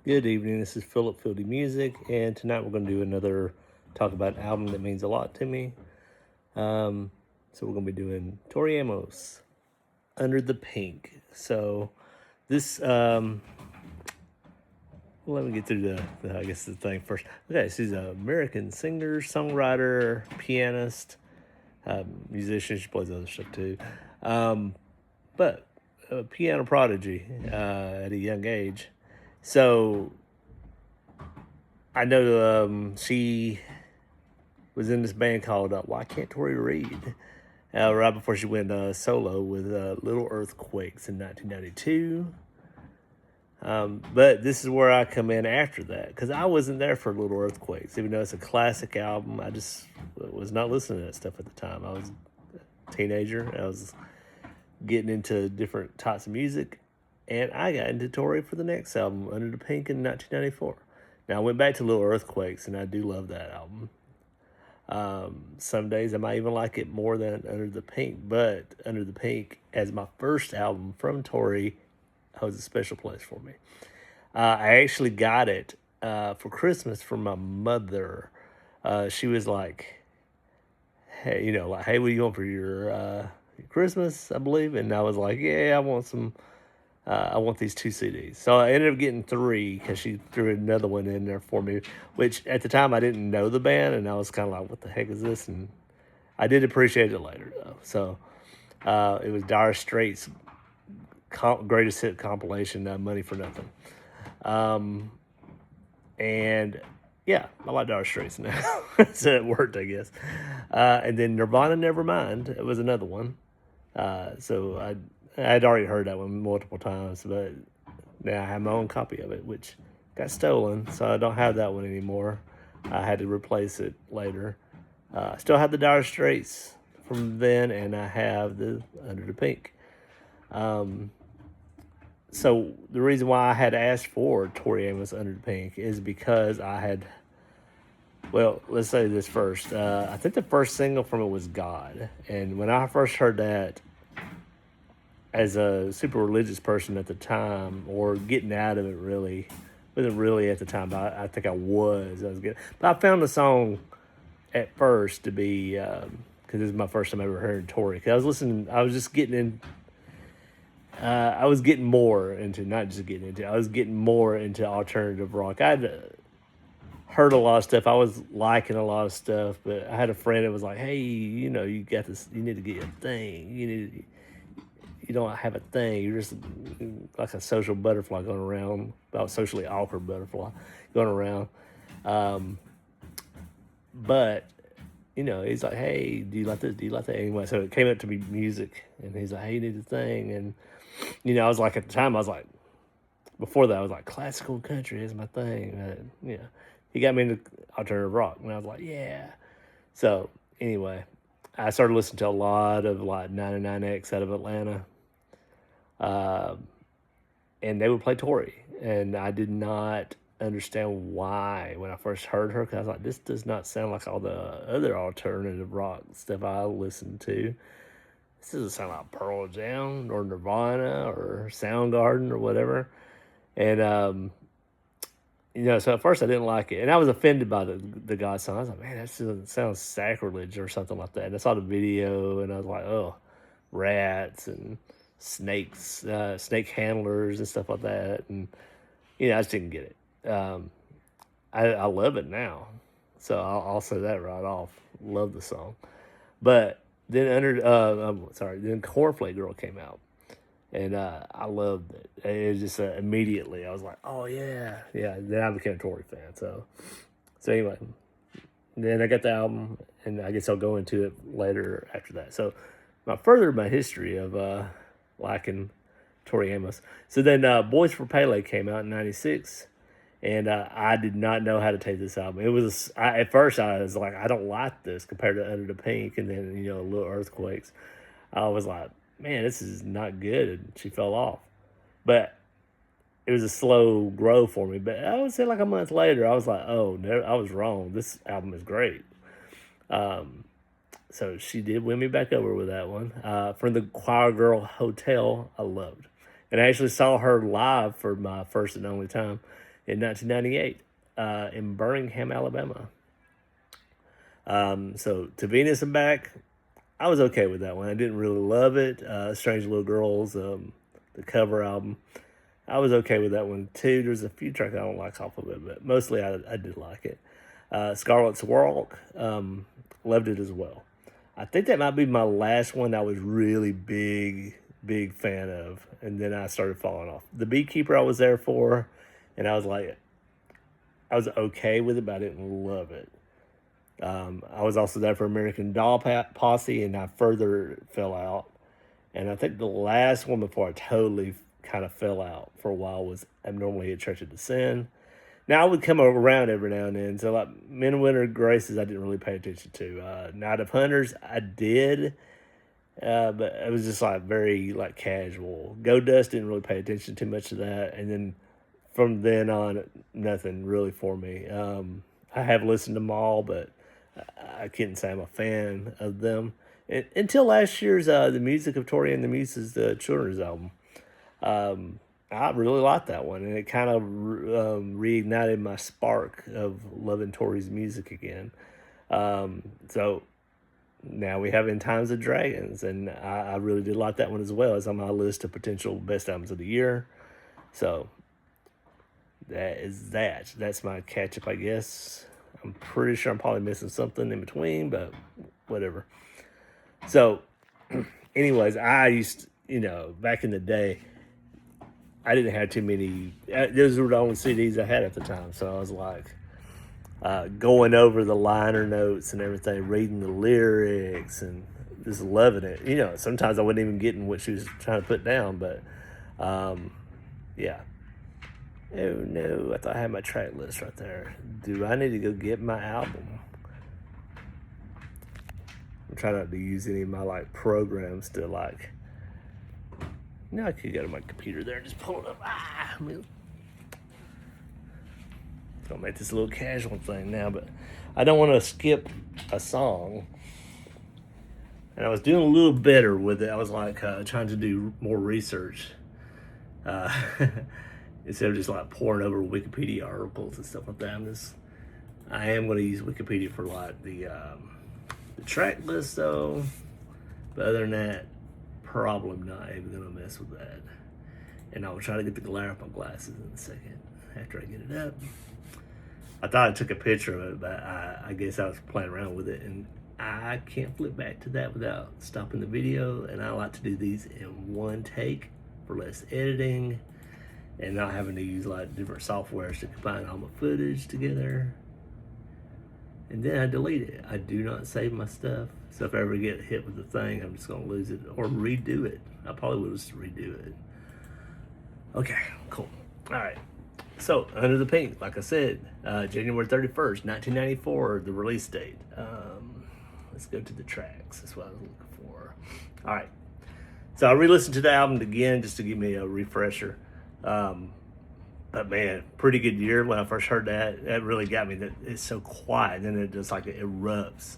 Good evening. This is Philip Fieldy Music, and tonight we're going to do another talk about an album that means a lot to me. So we're going to be doing Tori Amos, Under the Pink. So this, let me get through I guess the thing first. Okay, she's an American singer, songwriter, pianist, musician. She plays other stuff too, but a piano prodigy at a young age. So I know she was in this band called Why Can't Tori Read? Right before she went solo with Little Earthquakes in 1992. But this is where I come in after that because I wasn't there for Little Earthquakes, even though it's a classic album. I just was not listening to that stuff at the time. I was a teenager. I was getting into different types of music, and I got into Tori for the next album, Under the Pink, in 1994. Now I went back to Little Earthquakes, and I do love that album. Some days I might even like it more than Under the Pink, but Under the Pink, as my first album from Tori, holds a special place for me. I actually got it for Christmas from my mother. She was like, "Hey, hey, what are you want for your Christmas?" I believe, and I was like, "Yeah, I want some." I want these two CDs. So I ended up getting three because she threw another one in there for me, which at the time I didn't know the band, and I was kind of like, what the heck is this? And I did appreciate it later, though. So it was Dire Straits' greatest hit compilation, Money for Nothing. And yeah, I like Dire Straits now. So it worked, I guess. And then Nirvana Nevermind, it was another one. So I had already heard that one multiple times, but now I have my own copy of it, which got stolen, so I don't have that one anymore. I had to replace it later. I still have the Dire Straits from then, and I have the Under the Pink. So the reason why I had asked for Tori Amos Under the Pink is because well, let's say this first. I think the first single from it was God. And when I first heard that, as a super religious person at the time, or getting out of it really, wasn't really at the time, but I think I was good. But I found the song at first to be, because this is my first time ever hearing Tori. Because I was just getting in, I was getting more into, not just getting into, I was getting more into alternative rock. I'd heard a lot of stuff. I was liking a lot of stuff, but I had a friend that was like, "Hey, you got this. You need to get your thing. You don't have a thing. You're just like a social butterfly going around, about socially awkward butterfly going around." But he's like, "Hey, do you like this? Do you like that?" Anyway, so it came up to be music, and he's like, "Hey, you need a thing." And I was like, at the time, I was like, before that, I was like, classical country is my thing. He got me into alternative rock, and I was like, yeah. So anyway, I started listening to a lot of like 99X out of Atlanta, and they would play Tori, and I did not understand why when I first heard her, because I was like, this does not sound like all the other alternative rock stuff I listened to. This doesn't sound like Pearl Jam or Nirvana or Soundgarden or whatever. And so at first I didn't like it, and I was offended by the God song. I was like, man, that sounds sacrilege or something like that. And I saw the video, and I was like, oh, rats and snakes, snake handlers and stuff like that. And I just didn't get it. I love it now, so I'll say that right off. Love the song, but then then Cornflake Girl came out, and I loved it. It was just immediately I was like, oh yeah, yeah. Then I became a Tori fan. So anyway, then I got the album, and I guess I'll go into it later after that. So my history of liking Tori Amos. So then Boys for Pele came out in '96. And I did not know how to take this album. At first I was like, I don't like this compared to Under the Pink, and then Little Earthquakes. I was like, man, this is not good. And she fell off, but it was a slow grow for me. But I would say like a month later, I was like, oh no, I was wrong. This album is great. So she did win me back over with that one. From the Choir Girl Hotel, I loved, and I actually saw her live for my first and only time. in 1998 in Birmingham, Alabama. So To Venus and Back, I was okay with that one. I didn't really love it. Strange Little Girls, the cover album, I was okay with that one too. There's a few tracks I don't like off of it, but mostly I did like it. Scarlet's Walk, loved it as well. I think that might be my last one I was really big fan of, and then I started falling off. The Beekeeper I was there for, and I was like, I was okay with it, but I didn't love it. I was also there for American Doll Posse, and I further fell out. And I think the last one before I totally kind of fell out for a while was Abnormally at Church of the Sin. Now I would come around every now and then. So like Men and Winter Graces, I didn't really pay attention to. Night of Hunters, I did, but it was just like very like casual. Go Dust, didn't really pay attention too much to that, and then from then on, nothing really for me. I have listened to them all, but I couldn't say I'm a fan of them. Until last year's The Music of Tori and the Muses, the children's album. I really liked that one, and it kind of reignited my spark of loving Tori's music again. So now we have In Times of Dragons, and I really did like that one as well. It's on my list of potential best albums of the year. So that is that. That's my catch up, I guess. I'm pretty sure I'm probably missing something in between, but whatever. So, anyways, I used, back in the day, I didn't have too many. Those were the only CDs I had at the time. So I was like going over the liner notes and everything, reading the lyrics and just loving it. Sometimes I wasn't even getting what she was trying to put down, but yeah. Oh no, I thought I had my track list right there. Do I need to go get my album? I'm trying not to use any of my programs to I could go to my computer there and just pull it up. Gonna make this a little casual thing now, but I don't want to skip a song. And I was doing a little better with it. I was trying to do more research. Instead of just pouring over Wikipedia articles and stuff like that. I am going to use Wikipedia for the track list though. But other than that, probably not even going to mess with that. And I will try to get the glare off my glasses in a second after I get it up. I thought I took a picture of it, but I guess I was playing around with it, and I can't flip back to that without stopping the video. And I like to do these in one take for less editing and not having to use different softwares to combine all my footage together. And then I delete it. I do not save my stuff. So if I ever get hit with the thing, I'm just gonna lose it or redo it. I probably will just redo it. Okay, cool. All right. So Under the Pink, like I said, January 31st, 1994, the release date. Let's go to the tracks. That's what I was looking for. All right. So I re-listened to the album again just to give me a refresher. But man, pretty good year. When I first heard that, that really got me. That it's so quiet, and then it just it erupts.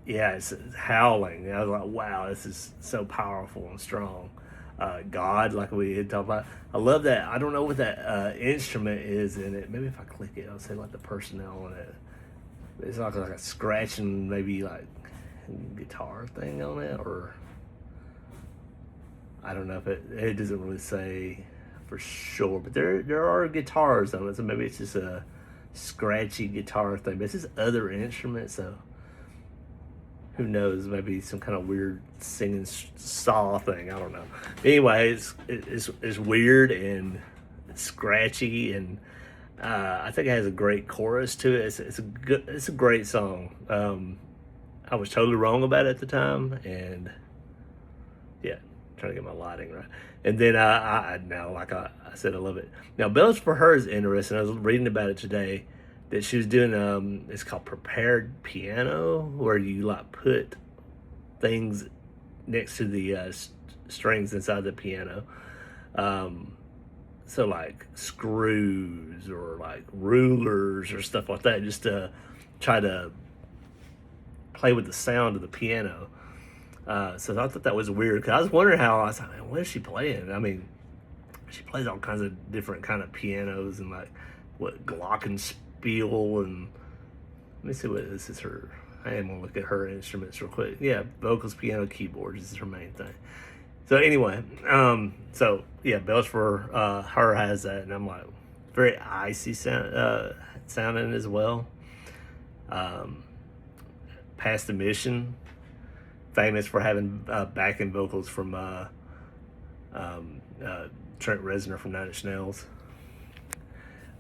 Yeah, it's howling. And I was like, wow, this is so powerful and strong. God, like we had talked about. I love that. I don't know what that instrument is in it. Maybe if I click it, I'll say the personnel on it. It's like a scratching, maybe guitar thing on it, or I don't know if it doesn't really say for sure, but there are guitars on it, so maybe it's just a scratchy guitar thing, but it's just other instruments, so who knows, maybe some kind of weird singing saw thing, I don't know. Anyway, it's weird and it's scratchy, and I think it has a great chorus to it. It's a great song. I was totally wrong about it at the time, and yeah, trying to get my lighting right. And then I now, like I said, I love it. Now, Bells for Her is interesting. I was reading about it today, that she was doing it's called prepared piano, where you put things next to the strings inside the piano. So screws or rulers or stuff like that, just to try to play with the sound of the piano. So I thought that was weird, because I was wondering how, I was like, man, what is she playing? I mean, she plays all kinds of different kind of pianos and like what glockenspiel and let me see what this is her. I am gonna look at her instruments real quick. Yeah, vocals, piano, keyboards is her main thing. So anyway, so yeah, bells for her has that, and I'm like very icy sounding as well. Past the Mission, famous for having backing vocals from Trent Reznor from Nine Inch Nails.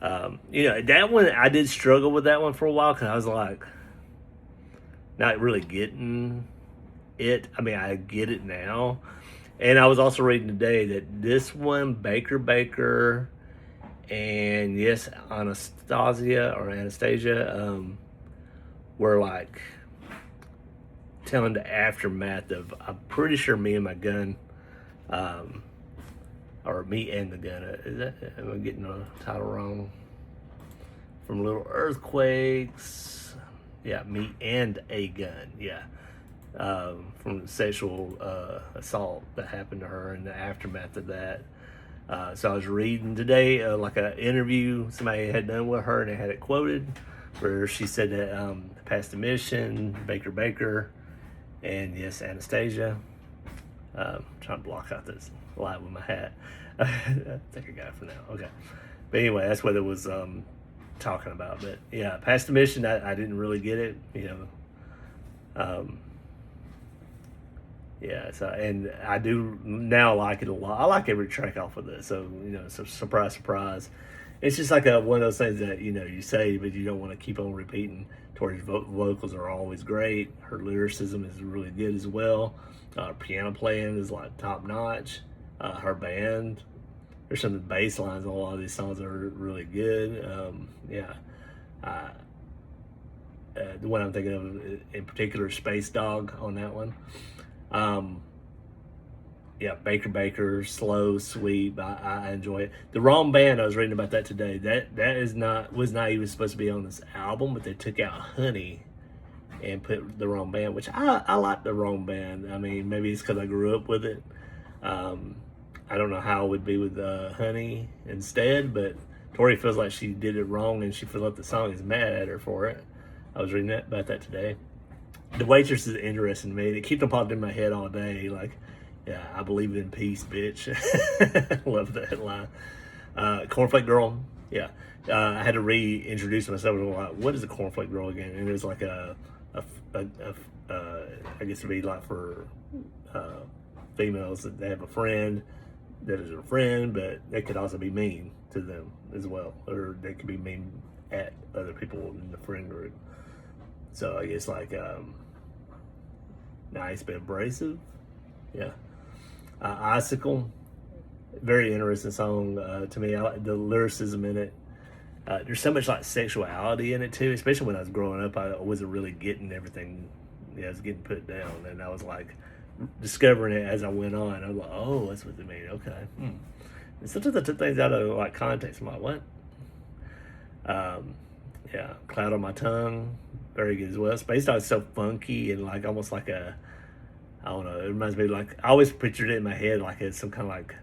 That one I did struggle with that one for a while because I was like not really getting it. I mean, I get it now, and I was also reading today that this one, Baker, and yes, Anastasia, were like telling the aftermath of, I'm pretty sure Me and My Gun, or Me and the Gun. Am I getting the title wrong? From Little Earthquakes. Yeah, Me and a Gun. Yeah. From sexual assault that happened to her and the aftermath of that. So I was reading today like an interview somebody had done with her, and they had it quoted where she said that Past the Mission, Baker, and yes, Anastasia. Trying to block out this light with my hat. I think I got it for now. Okay. But anyway, that's what it was talking about. But yeah, Past the Mission, I didn't really get it, Yeah, so and I do now like it a lot. I like every track off of this. So so surprise. It's just like one of those things that you say, but you don't want to keep on repeating. Tori's vocals are always great. Her lyricism is really good as well. Piano playing is like top notch. Her band, there's some bass lines on a lot of these songs that are really good. The one I'm thinking of in particular, Space Dog on that one. Baker, slow, sweet. I enjoy it. The Wrong Band, I was reading about that today. That was not even supposed to be on this album, but they took out Honey and put The Wrong Band, which I like The Wrong Band. I mean, maybe it's because I grew up with it. I don't know how it would be with Honey instead, but Tori feels like she did it wrong, and she feels like the song is mad at her for it. I was reading about that today. The Waitress is interesting to me. They keep them popping in my head all day. Like, yeah, I believe in peace, bitch. Love that line. Cornflake Girl. Yeah. I had to reintroduce myself. Like, what is a Cornflake Girl again? And it was like I guess it'd be like for females that they have a friend that is a friend, but they could also be mean to them as well. Or they could be mean at other people in the friend group. So I guess like nice but abrasive. Yeah. Icicle, very interesting song to me. I like the lyricism in it. There's so much like sexuality in it too, especially when I was growing up. I wasn't really getting everything. I was getting put down, and I was like discovering it as I went on. I was like, oh, that's what they mean. Okay. And sometimes I took things out of like context. I'm like, what? Cloud on My Tongue, very good as well. Space Dog is so funky and like almost like I don't know, it reminds me like, I always pictured it in my head like it's some kind of like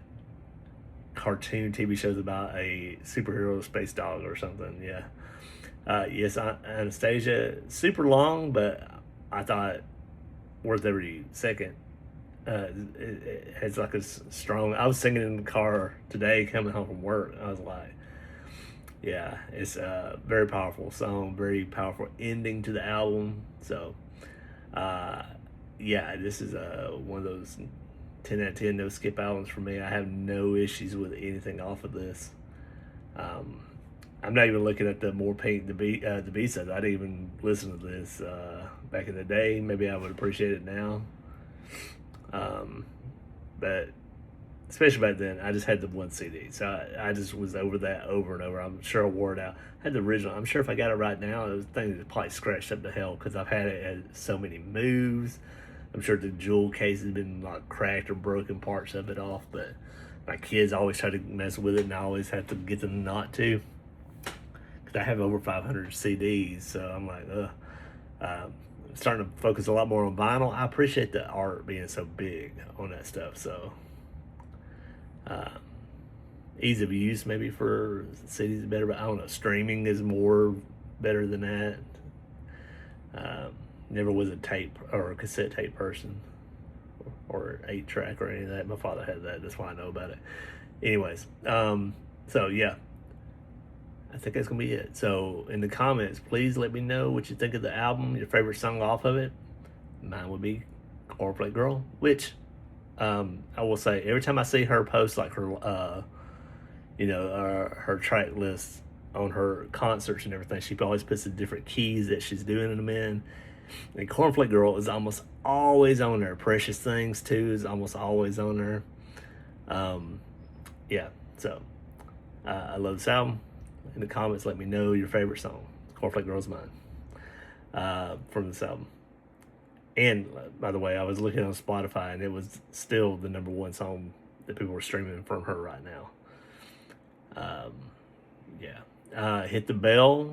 cartoon TV shows about a superhero space dog or something. Yes, Anastasia, super long, but I thought worth every second. It has like a strong, I was singing in the car today coming home from work. I was like, yeah, it's a very powerful song, very powerful ending to the album. So, this is one of those 10 out of 10 no skip albums for me. I have no issues with anything off of this. I'm not even looking at the More Paint, the B-sides. I didn't even listen to this back in the day. Maybe I would appreciate it now. But especially back then, I just had the one CD. So I just was over that over and over. I'm sure I wore it out. I had the original. I'm sure if I got it right now, the thing is probably scratched up to hell because I've had it at so many moves. I'm sure the jewel case has been like cracked or broken parts of it off. But my kids always try to mess with it, and I always have to get them not to. Because I have over 500 CDs, so I'm like, I'm starting to focus a lot more on vinyl. I appreciate the art being so big on that stuff. So, ease of use maybe for CDs is better, but I don't know. Streaming is more better than that. Never was a tape or a cassette tape person or 8-track or any of that. My father had that. That's why I know about it. Anyways, so yeah, I think that's gonna be it. So in the comments, please let me know what you think of the album, your favorite song off of it. Mine would be Cornflake Girl, which I will say every time I see her post like her her track list on her concerts and everything, she always puts the different keys that she's doing them in. And Cornflake Girl is almost always on there. Precious Things too is almost always on there. Yeah, so I love this album. In the comments, let me know your favorite song. Cornflake Girl's mine from this album. And by the way, I was looking on Spotify, and it was still the #1 song that people were streaming from her right now. Yeah. Hit the bell,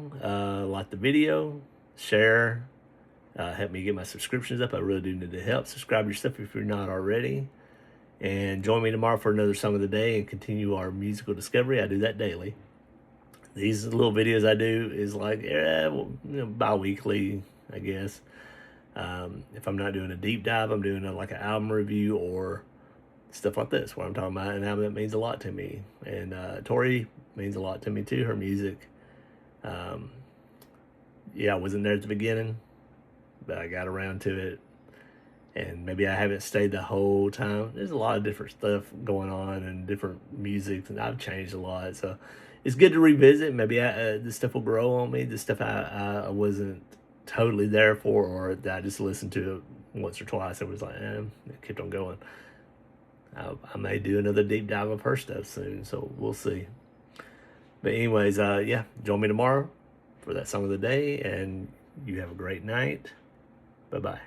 like the video, share, help me get my subscriptions up. I really do need the help. Subscribe yourself if you're not already. And join me tomorrow for another song of the day and continue our musical discovery. I do that daily. These little videos I do is like bi-weekly, I guess. If I'm not doing a deep dive, I'm doing like an album review or stuff like this, where I'm talking about an album that means a lot to me. And Tori means a lot to me too, her music. Yeah, I wasn't there at the beginning, but I got around to it. And maybe I haven't stayed the whole time. There's a lot of different stuff going on and different music, and I've changed a lot. So it's good to revisit. Maybe this stuff will grow on me. The stuff I wasn't totally there for, or that I just listened to it once or twice. It was like, it kept on going. I may do another deep dive of her stuff soon, so we'll see. But anyways, yeah, join me tomorrow for that song of the day, and you have a great night. Bye-bye.